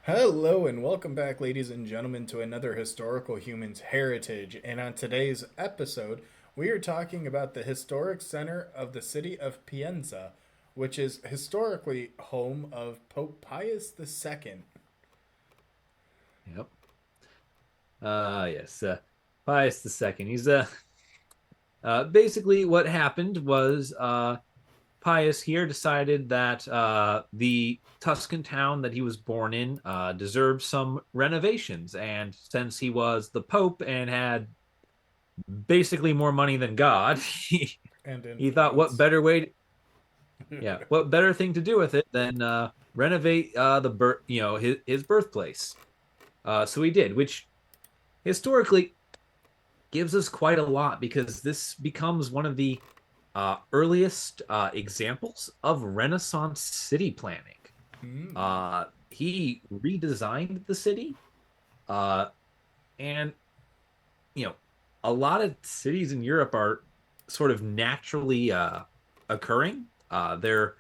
Hello and welcome back, ladies and gentlemen, to another Historical Humans Heritage. And on today's episode, we are talking about the historic center of the city of Pienza, which is historically home of Pope Pius II. Yep. Yes. Pius the Second. He's basically what happened was Pius here decided that the Tuscan town that he was born in deserved some renovations, and since he was the Pope and had basically more money than God, And he thought, what influence. better way? Yeah, what better thing to do with it than renovate the his birthplace? So he did, which historically gives us quite a lot because this becomes one of the earliest examples of Renaissance city planning. Hmm. He redesigned the city, uh, and you know, a lot of cities in Europe are sort of naturally occurring. They're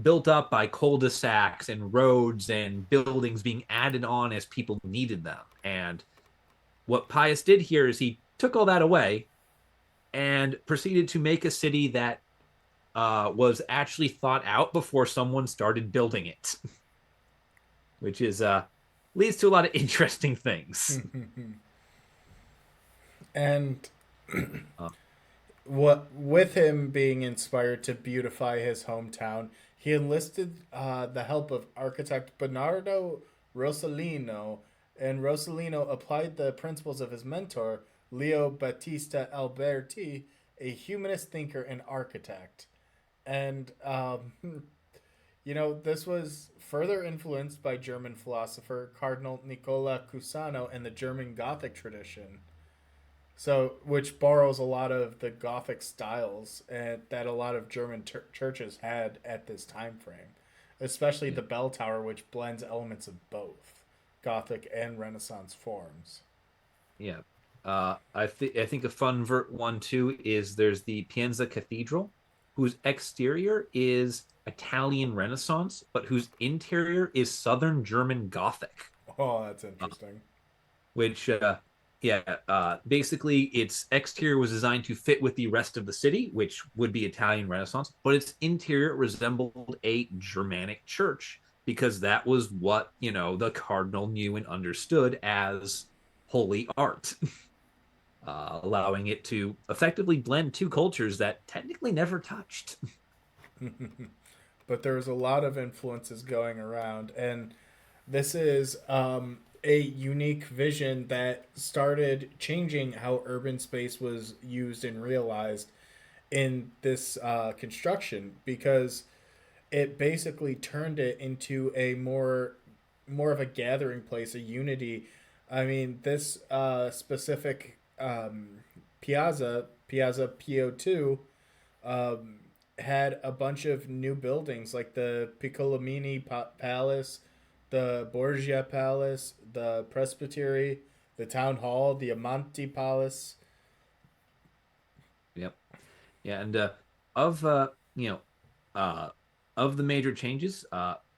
built up by cul-de-sacs and roads and buildings being added on as people needed them. And what Pius did here is he took all that away and proceeded to make a city that was actually thought out before someone started building it, which is leads to a lot of interesting things. And Uh, what with him being inspired to beautify his hometown, he enlisted the help of architect Bernardo Rossellino, and Rossellino applied the principles of his mentor Leo Battista Alberti, a humanist thinker and architect. And this was further influenced by German philosopher Cardinal Nicola Cusano and the German Gothic tradition. So, which borrows a lot of the Gothic styles that a lot of German churches had at this time frame, especially yeah, the bell tower, which blends elements of both Gothic and Renaissance forms. yeah. I think a fun one too is there's the Pienza Cathedral, whose exterior is Italian Renaissance, but whose interior is Southern German Gothic. Oh, that's Uh, interesting. which basically its exterior was designed to fit with the rest of the city, which would be Italian Renaissance, but its interior resembled a Germanic church because that was what the cardinal knew and understood as holy art. Allowing it to effectively blend two cultures that technically never touched. But there's a lot of influences going around, and this is a unique vision that started changing how urban space was used and realized in this construction because it basically turned it into a more of a gathering place, a unity. I mean, this specific Piazza PO2, um, had a bunch of new buildings like the Piccolomini Palace, the Borgia Palace, the Presbytery, the Town Hall, the Amanti Palace. Yep. Yeah, and of you know uh, of the major changes,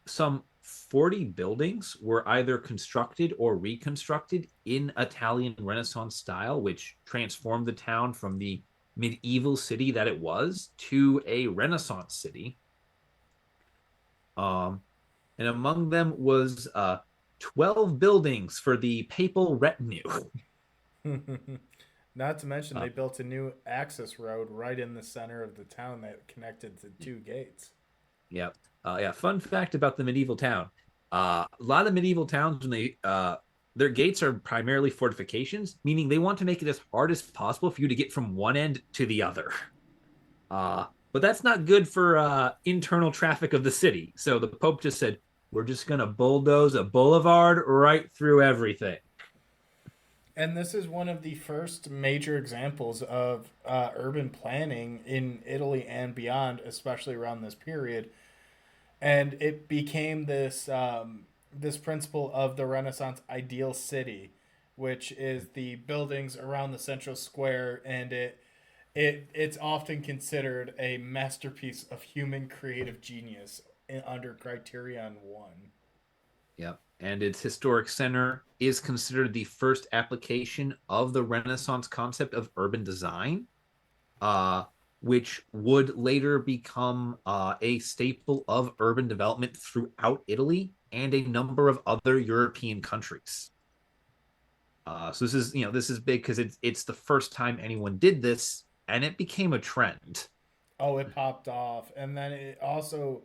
some 40 buildings were either constructed or reconstructed in Italian Renaissance style, which transformed the town from the medieval city that it was to a Renaissance city. Um, and among them was 12 buildings for the papal retinue. Not to mention, Uh, they built a new access road right in the center of the town that connected to two gates. Yeah. Yeah. Fun fact about the medieval town. A lot of medieval towns, when they their gates are primarily fortifications, meaning they want to make it as hard as possible for you to get from one end to the other. But that's not good for internal traffic of the city. So the Pope just said, "We're just gonna bulldoze a boulevard right through everything." And this is one of the first major examples of urban planning in Italy and beyond, especially around this period. And it became this principle of the Renaissance ideal city, which is the buildings around the central square, and it's often considered a masterpiece of human creative genius under Criterion One. Yep. And its historic center is considered the first application of the Renaissance concept of urban design, uh, which would later become a staple of urban development throughout Italy and a number of other European countries. So this is big because it's the first time anyone did this, and it became a trend. Oh, it popped off, and then it also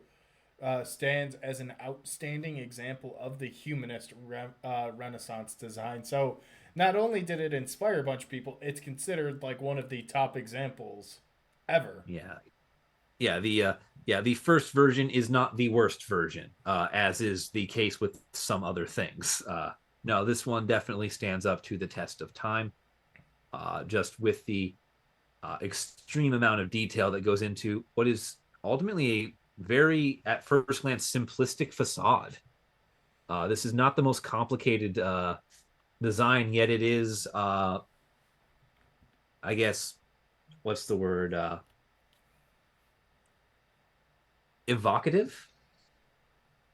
stands as an outstanding example of the humanist Renaissance design. So not only did it inspire a bunch of people, it's considered like one of the top examples ever. Yeah, the first version is not the worst version, as is the case with some other things. No, this one definitely stands up to the test of time, just with the extreme amount of detail that goes into what is ultimately a very, at first glance, simplistic facade. This is not the most complicated design, yet it is, I guess, what's the word? Evocative.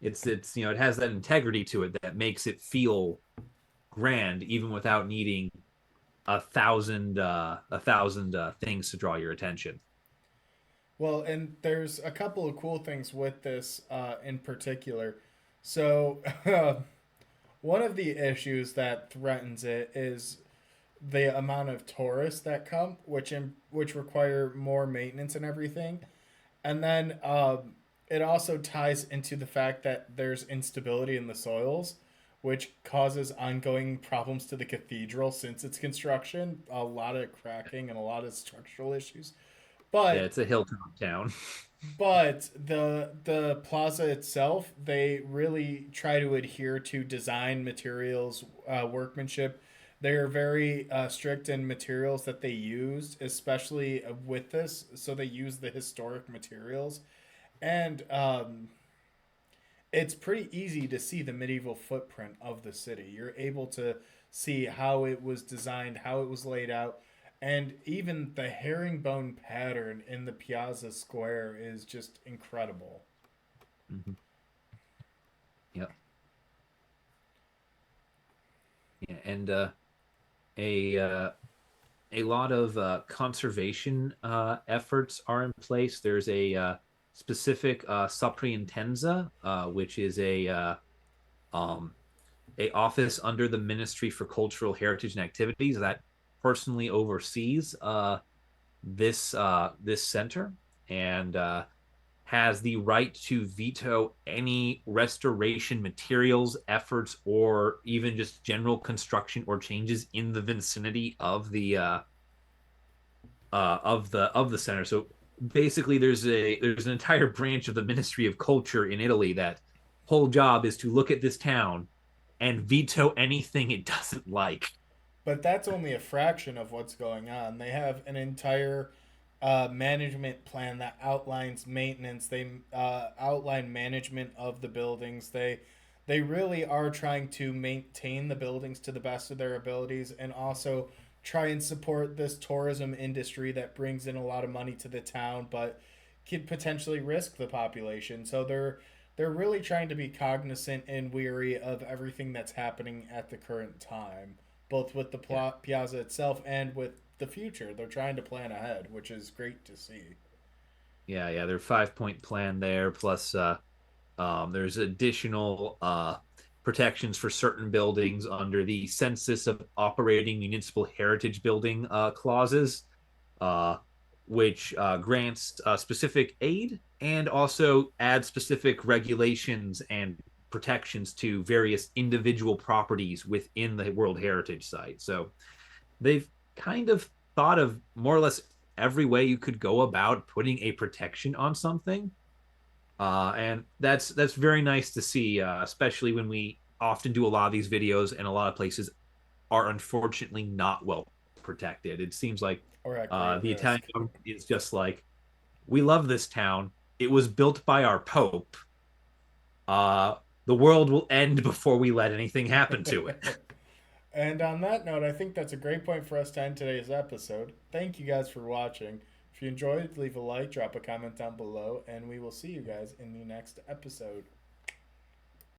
It's it has that integrity to it that makes it feel grand, even without needing a thousand things to draw your attention. Well, and there's a couple of cool things with this in particular. So, one of the issues that threatens it is the amount of tourists that come, which require more maintenance and everything. And then it also ties into the fact that there's instability in the soils, which causes ongoing problems to the cathedral since its construction. A lot of cracking and a lot of structural issues. Yeah, But it's a hilltop town. the plaza itself, they really try to adhere to design, materials, workmanship. They are very strict in materials that they used, especially with this. So they use the historic materials, and it's pretty easy to see the medieval footprint of the city. You're able to see how it was designed, how it was laid out, and even the herringbone pattern in the Piazza Square is just incredible. Mhm. Yep. Yeah, and a a lot of conservation efforts are in place. There's a specific Soprintendenza, which is um, a office under the Ministry for Cultural Heritage and Activities that personally oversees this center and has the right to veto any restoration materials efforts or even just general construction or changes in the vicinity of the center. So basically, there's an entire branch of the Ministry of Culture in Italy that whole job is to look at this town and veto anything it doesn't like. But that's only a fraction of what's going on. They have an entire management plan that outlines maintenance. They outline management of the buildings. They really are trying to maintain the buildings to the best of their abilities, and also try and support this tourism industry that brings in a lot of money to the town, but could potentially risk the population. So they're really trying to be cognizant and weary of everything that's happening at the current time, both with the Yeah, piazza itself and with the future. They're trying to plan ahead, which is great to see. yeah. Their 5 point plan there, plus there's additional protections for certain buildings under the Census of Operating Municipal Heritage Building clauses, uh, which grants specific aid and also adds specific regulations and protections to various individual properties within the World Heritage Site. So they've kind of thought of more or less every way you could go about putting a protection on something, and that's very nice to see, especially when we often do a lot of these videos and a lot of places are unfortunately not well protected. It seems like Or at great the Italian risk. government is just like, we love this town. It was built by our Pope. Uh, the world will end before we let anything happen to it. And on that note, I think that's a great point for us to end today's episode. Thank you guys for watching. If you enjoyed, leave a like, drop a comment down below, and we will see you guys in the next episode.